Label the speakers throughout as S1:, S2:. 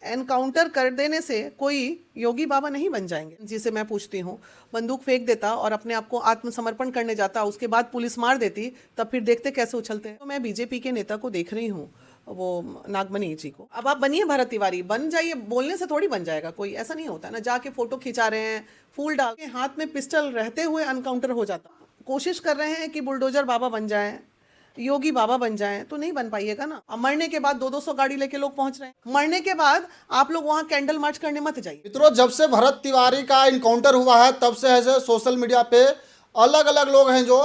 S1: Encounter कर देने से कोई योगी बाबा नहीं बन जाएंगे। जिसे मैं पूछती हूँ, बंदूक फेंक देता और अपने आप को आत्मसमर्पण करने जाता, उसके बाद पुलिस मार देती, तब फिर देखते कैसे उछलते हैं। तो मैं बीजेपी के नेता को देख रही हूँ, वो नागमणि जी को। अब आप बनिए भरत तिवारी, बन जाइए, बोलने से थोड़ी बन जाएगा कोई, ऐसा नहीं होता ना। जाके फोटो खिंचा रहे हैं, फूल डाल के, हाथ में पिस्टल रहते हुए एनकाउंटर हो जाता। कोशिश कर रहे हैं कि बुलडोजर बाबा बन जाएं, योगी बाबा बन जाएं, तो नहीं बन पाइएगा ना। अब मरने के बाद 200 गाड़ी लेके लोग पहुंच रहे हैं, मरने के बाद आप लोग वहां कैंडल मार्च करने मत जाइए।
S2: मित्रों, जब से भरत तिवारी का इनकाउंटर हुआ है तब से ऐसे सोशल मीडिया पे अलग अलग लोग हैं जो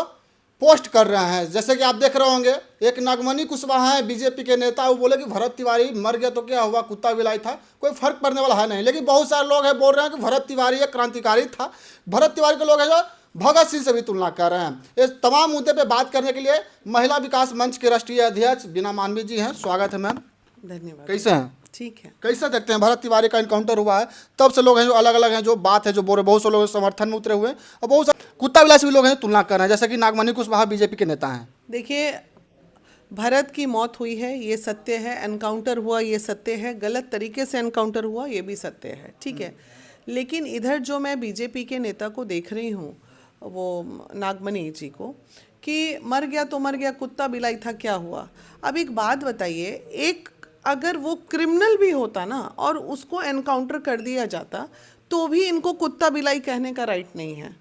S2: पोस्ट कर रहे हैं। जैसे कि आप देख रहे होंगे, एक नागमणि कुशवाहा है बीजेपी के नेता, वो बोले कि भरत तिवारी मर गया तो क्या हुआ, कुत्ता बिलाई था, कोई फर्क पड़ने वाला है नहीं। लेकिन बहुत सारे लोग हैं बोल रहे हैं कि भरत तिवारी एक क्रांतिकारी था। भरत तिवारी के लोग हैं जो भगत सिंह से भी तुलना कर रहे हैं। इस तमाम मुद्दे पे बात करने के लिए महिला विकास मंच के राष्ट्रीय अध्यक्ष बीना मानवी जी हैं। स्वागत है मैम।
S1: धन्यवाद।
S2: कैसे हैं?
S1: ठीक है।
S2: कैसे देखते हैं, भरत तिवारी का इनकाउंटर हुआ है तब से लोग हैं जो अलग अलग हैं जो बात है जो बोल रहे, बहुत से लोग समर्थन में उतरे हुए हैं और बहुत सारे कुत्ता विलासी भी लोग हैं तुलना कर रहे हैं, जैसे कि नागमणि कुशवाहा बीजेपी के नेता हैं।
S1: देखिए, भरत की मौत हुई है, ये सत्य है। एनकाउंटर हुआ, ये सत्य है। गलत तरीके से एनकाउंटर हुआ, ये भी सत्य है, ठीक है। लेकिन इधर जो मैं बीजेपी के नेता को देख रही हूँ, वो नागमणि जी को, कि मर गया तो मर गया, कुत्ता बिलाई था, क्या हुआ। अब एक बात बताइए, एक अगर वो क्रिमिनल भी होता ना और उसको एनकाउंटर कर दिया जाता, तो भी इनको कुत्ता बिलाई कहने का राइट नहीं है।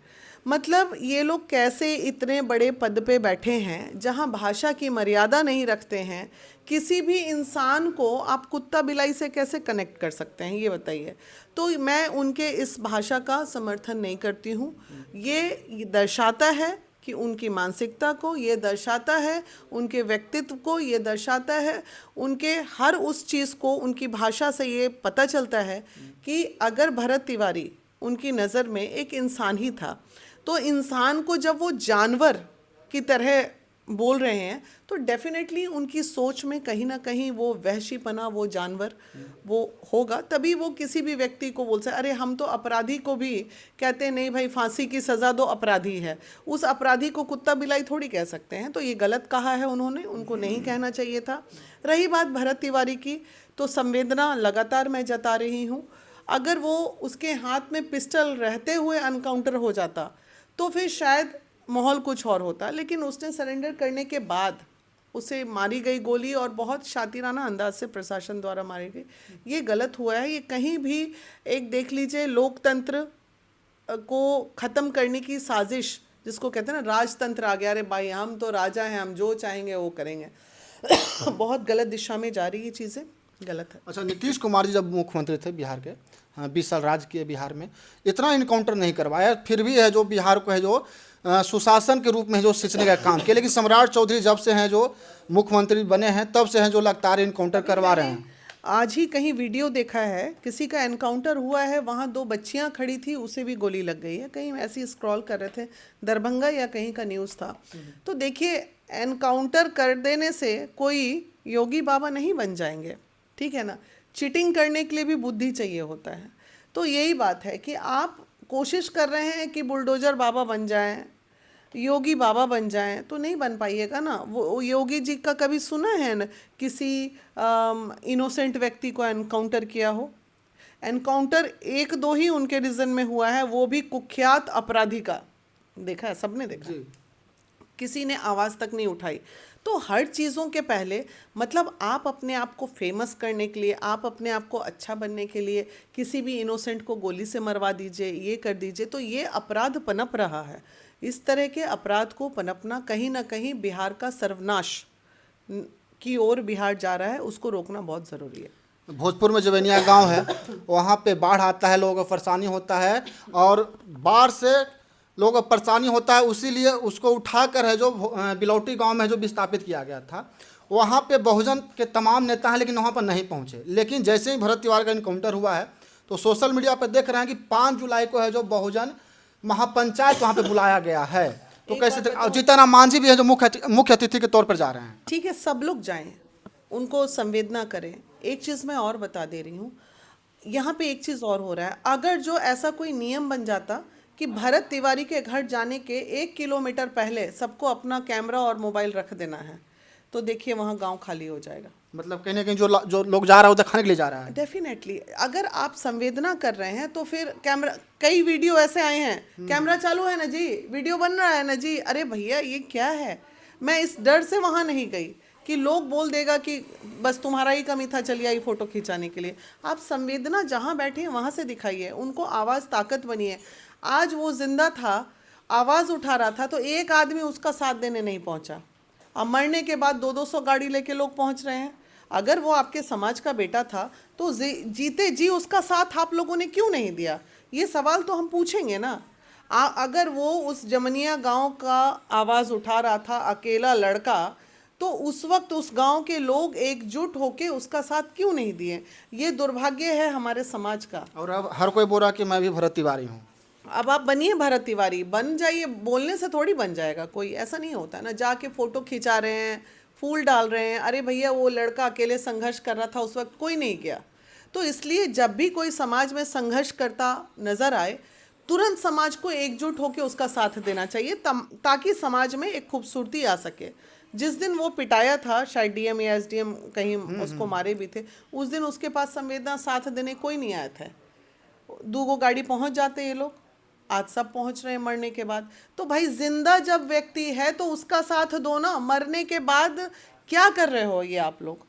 S1: मतलब ये लोग कैसे इतने बड़े पद पे बैठे हैं जहां भाषा की मर्यादा नहीं रखते हैं। किसी भी इंसान को आप कुत्ता बिलाई से कैसे कनेक्ट कर सकते हैं, ये बताइए। तो मैं उनके इस भाषा का समर्थन नहीं करती हूँ। ये दर्शाता है कि उनकी मानसिकता को, ये दर्शाता है उनके व्यक्तित्व को, ये दर्शाता है उनके हर उस चीज़ को। उनकी भाषा से ये पता चलता है कि अगर भरत तिवारी उनकी नज़र में एक इंसान ही था, तो इंसान को जब वो जानवर की तरह बोल रहे हैं, तो डेफिनेटली उनकी सोच में कहीं ना कहीं वो वहशीपना, वो जानवर वो होगा। तभी वो किसी भी व्यक्ति को बोल सकते, अरे हम तो अपराधी को भी कहते हैं नहीं भाई फांसी की सज़ा दो, अपराधी है, उस अपराधी को कुत्ता बिलाई थोड़ी कह सकते हैं। तो ये गलत कहा है उन्होंने, उनको नहीं कहना चाहिए था। रही बात भरत तिवारी की, तो संवेदना लगातार मैं जता रही हूँ। अगर वो उसके हाथ में पिस्टल रहते हुए एनकाउंटर हो जाता तो फिर शायद माहौल कुछ और होता। लेकिन उसने सरेंडर करने के बाद उसे मारी गई गोली, और बहुत शातिराना अंदाज से प्रशासन द्वारा मारी गई, ये गलत हुआ है। ये कहीं भी एक देख लीजिए, लोकतंत्र को ख़त्म करने की साजिश, जिसको कहते हैं ना राजतंत्र आ गया, अरे भाई हम तो राजा हैं, हम जो चाहेंगे वो करेंगे। बहुत गलत दिशा में जा रही है चीज़ें, गलत है।
S2: अच्छा, नीतीश कुमार जी जब मुख्यमंत्री थे बिहार के, हाँ 20 साल राज किए बिहार में, इतना इनकाउंटर नहीं करवाया, फिर भी है जो बिहार को है जो सुशासन के रूप में जो सिंचने का काम किया। लेकिन सम्राट चौधरी जब से हैं जो मुख्यमंत्री बने हैं तब से हैं जो लगातार इनकाउंटर करवा रहे हैं।
S1: आज ही कहीं वीडियो देखा है, किसी का एनकाउंटर हुआ है, वहाँ 2 बच्चियाँ खड़ी थी, उसे भी गोली लग गई है। कहीं ऐसे ही स्क्रॉल कर रहे थे, दरभंगा या कहीं का न्यूज़ था। तो देखिए, एनकाउंटर कर देने से कोई योगी बाबा नहीं बन जाएंगे, ठीक है ना। चीटिंग करने के लिए भी बुद्धि चाहिए होता है। तो यही बात है कि आप कोशिश कर रहे हैं कि बुलडोजर बाबा बन जाएं, योगी बाबा बन जाएं, तो नहीं बन पाइएगा ना। वो योगी जी का कभी सुना है न किसी इनोसेंट व्यक्ति को एनकाउंटर किया हो? एनकाउंटर 1-2 ही उनके रीजन में हुआ है, वो भी कुख्यात अपराधी का। देखा है, सबने देखा, किसी ने आवाज़ तक नहीं उठाई। तो हर चीज़ों के पहले, मतलब आप अपने आप को फेमस करने के लिए, आप अपने आप को अच्छा बनने के लिए किसी भी इनोसेंट को गोली से मरवा दीजिए, ये कर दीजिए, तो ये अपराध पनप रहा है। इस तरह के अपराध को पनपना कहीं ना कहीं बिहार का सर्वनाश की ओर बिहार जा रहा है, उसको रोकना बहुत ज़रूरी है।
S2: भोजपुर में जवेनिया गांव है, वहाँ पे बाढ़ आता है, लोगों को परेशानी होता है, और बाढ़ से लोगों को परेशानी होता है, उसीलिए उसको उठाकर है जो बिलौटी गांव में जो विस्थापित किया गया था, वहाँ पे बहुजन के तमाम नेता हैं लेकिन वहाँ पर नहीं पहुँचे। लेकिन जैसे ही भरत तिवारी का इनकाउंटर हुआ है तो सोशल मीडिया पर देख रहे हैं कि 5 जुलाई को है जो बहुजन महापंचायत वहाँ पे बुलाया गया है। तो कैसे जीतन राम मांझी भी है जो मुख्य अतिथि के तौर पर जा रहे हैं।
S1: ठीक है, सब लोग जाएं, उनको संवेदना करें। एक चीज़ मैं और बता दे रही हूँ, यहाँ पे एक चीज़ और हो रहा है। अगर जो ऐसा कोई नियम बन जाता कि भरत तिवारी के घर जाने के 1 किलोमीटर पहले सबको अपना कैमरा और मोबाइल रख देना है, तो देखिए वहाँ गांव खाली हो जाएगा।
S2: मतलब कहीं ना कहीं जो लोग जा रहा है उधर खाने के लिए जा रहा है।
S1: डेफिनेटली अगर आप संवेदना कर रहे हैं तो फिर कैमरा, कई वीडियो ऐसे आए हैं, कैमरा चालू है ना जी, वीडियो बन रहा है ना जी, अरे भैया ये क्या है। मैं इस डर से वहाँ नहीं गई कि लोग बोल देगा कि बस तुम्हारा ही कमी था, चलिए आई फोटो खिंचाने के लिए। आप संवेदना जहाँ बैठे हैं वहाँ से दिखाइए, उनको आवाज़ ताकत बनिए। आज वो जिंदा था, आवाज़ उठा रहा था, तो एक आदमी उसका साथ देने नहीं पहुँचा। अब मरने के बाद 200 गाड़ी लेके लोग पहुँच रहे हैं। अगर वो आपके समाज का बेटा था तो जीते जी उसका साथ आप लोगों ने क्यों नहीं दिया? ये सवाल तो हम पूछेंगे ना। अगर वो उस जमनिया गांव का आवाज़ उठा रहा था, अकेला लड़का, तो उस वक्त उस गांव के लोग एकजुट होके उसका साथ क्यों नहीं दिए? ये दुर्भाग्य है हमारे समाज का।
S2: और अब हर कोई बोल रहा कि मैं भी भरत तिवारी हूँ।
S1: अब आप बनिए भरत तिवारी, बन जाइए, बोलने से थोड़ी बन जाएगा कोई, ऐसा नहीं होता ना। जाके फोटो खिंचा रहे हैं, फूल डाल रहे हैं, अरे भैया वो लड़का अकेले संघर्ष कर रहा था, उस वक्त कोई नहीं गया। तो इसलिए जब भी कोई समाज में संघर्ष करता नजर आए, तुरंत समाज को एकजुट होकर उसका साथ देना चाहिए, ताकि समाज में एक खूबसूरती आ सके। जिस दिन वो पिटाया था, शायद डीएम या एसडीएम कहीं उसको मारे भी थे, उस दिन उसके पास संवेदना साथ देने कोई नहीं आया था। 2 गाड़ी पहुंच जाते ये लोग, आज सब पहुंच रहे हैं मरने के बाद। तो भाई जिंदा जब व्यक्ति है तो उसका साथ दो ना, मरने के बाद क्या कर रहे हो ये आप लोग?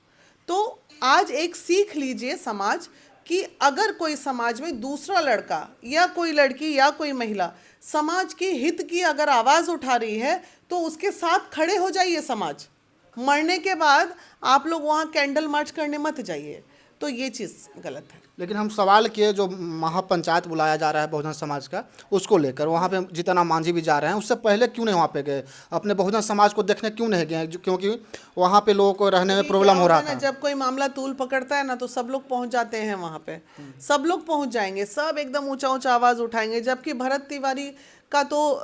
S1: तो आज एक सीख लीजिए समाज कि अगर कोई समाज में दूसरा लड़का या कोई लड़की या कोई महिला समाज के हित की अगर आवाज़ उठा रही है तो उसके साथ खड़े हो जाइए समाज। मरने के बाद आप लोग वहाँ कैंडल मार्च करने मत जाइए, तो ये चीज़ गलत है।
S2: लेकिन हम सवाल किए जो महापंचायत बुलाया जा रहा है बहुजन समाज का, उसको लेकर वहाँ पे जीतन मांझी भी जा रहे हैं, उससे पहले क्यों नहीं वहाँ पे गए? अपने बहुजन समाज को देखने क्यों नहीं गए? क्योंकि वहाँ पे लोगों को रहने में प्रॉब्लम हो रहा था।
S1: जब कोई मामला तूल पकड़ता है ना तो सब लोग पहुंच जाते हैं वहाँ पे, सब लोग पहुंच जाएंगे, सब एकदम ऊंचा ऊंचा आवाज़ उठाएंगे। जबकि भरत तिवारी का तो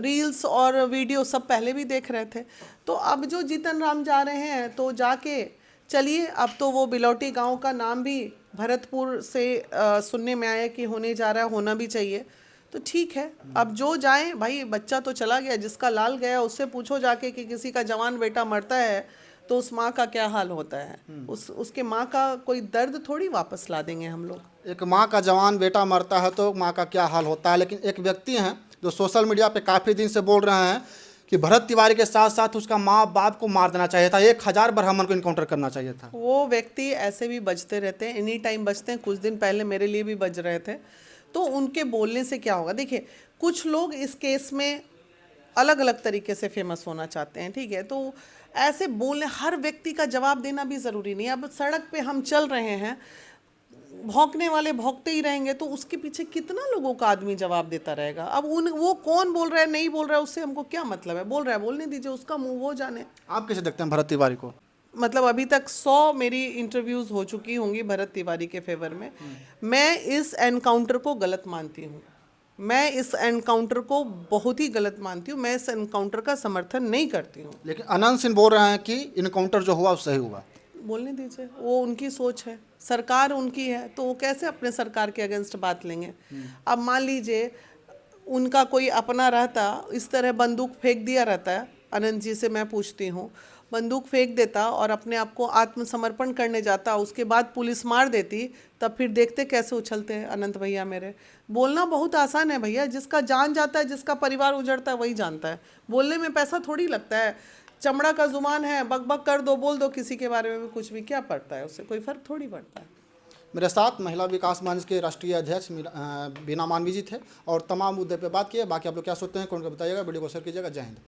S1: रील्स और वीडियो सब पहले भी देख रहे थे। तो अब जो जीतन राम जा रहे हैं तो जाके चलिए, अब तो वो बिलौटी गांव का नाम भी भरतपुर से सुनने में आया कि होने जा रहा है, होना भी चाहिए। तो ठीक है, अब जो जाए भाई, बच्चा तो चला गया, जिसका लाल गया उससे पूछो जाके कि किसी का जवान बेटा मरता है तो उस माँ का क्या हाल होता है। उसके माँ का कोई दर्द थोड़ी वापस ला देंगे हम लोग।
S2: एक माँ का जवान बेटा मरता है तो माँ का क्या हाल होता है। लेकिन एक व्यक्ति हैं जो सोशल मीडिया पे काफ़ी दिन से बोल रहे हैं कि भरत तिवारी के साथ साथ उसका माँ बाप को मार देना चाहिए था, 1000 ब्राह्मण को इनकाउंटर करना चाहिए था।
S1: वो व्यक्ति ऐसे भी बजते रहते हैं, एनी टाइम बजते हैं। कुछ दिन पहले मेरे लिए भी बज रहे थे। तो उनके बोलने से क्या होगा? देखिए, कुछ लोग इस केस में अलग अलग तरीके से फेमस होना चाहते हैं, ठीक है? तो ऐसे बोलने, हर व्यक्ति का जवाब देना भी ज़रूरी नहीं है। अब सड़क पे हम चल रहे हैं, भौंकने वाले भौंकते ही रहेंगे तो उसके पीछे कितना लोगों का आदमी जवाब देता रहेगा। अब वो कौन बोल रहा है नहीं बोल रहा है उससे हमको क्या मतलब है? बोल रहा है बोलने दीजिए, उसका मुंह वो जाने।
S2: आप कैसे देखते हैं भरत तिवारी को?
S1: मतलब अभी तक 100 मेरी इंटरव्यूज हो चुकी होंगी भरत तिवारी के फेवर में। मैं इस एनकाउंटर को गलत मानती हूँ, मैं इस एनकाउंटर को बहुत ही गलत मानती हूँ। मैं इस एनकाउंटर का समर्थन नहीं करती हूँ।
S2: लेकिन अनंत सिंह बोल रहे हैं कि इनकाउंटर जो हुआ वो सही हुआ।
S1: बोलने दीजिए, वो उनकी सोच है, सरकार उनकी है, तो वो कैसे अपने सरकार के अगेंस्ट बात लेंगे? अब मान लीजिए उनका कोई अपना रहता, इस तरह बंदूक फेंक दिया रहता है, अनंत जी से मैं पूछती हूँ, बंदूक फेंक देता और अपने आप को आत्मसमर्पण करने जाता, उसके बाद पुलिस मार देती, तब फिर देखते कैसे उछलते हैं अनंत भैया मेरे। बोलना बहुत आसान है भैया, जिसका जान जाता है, जिसका परिवार उजड़ता है वही जानता है। बोलने में पैसा थोड़ी लगता है, चमड़ा का जुबान है, बक बक कर दो, बोल दो किसी के बारे में भी कुछ भी, क्या पड़ता है? उससे कोई फर्क थोड़ी पड़ता है।
S2: मेरे साथ महिला विकास मंच के राष्ट्रीय अध्यक्ष बीना मानवी जी थे और तमाम मुद्दे पे बात किए। बाकी आप लोग क्या सोचते हैं कौन को बताइएगा, वीडियो को शेयर कीजिएगा। जय हिंद।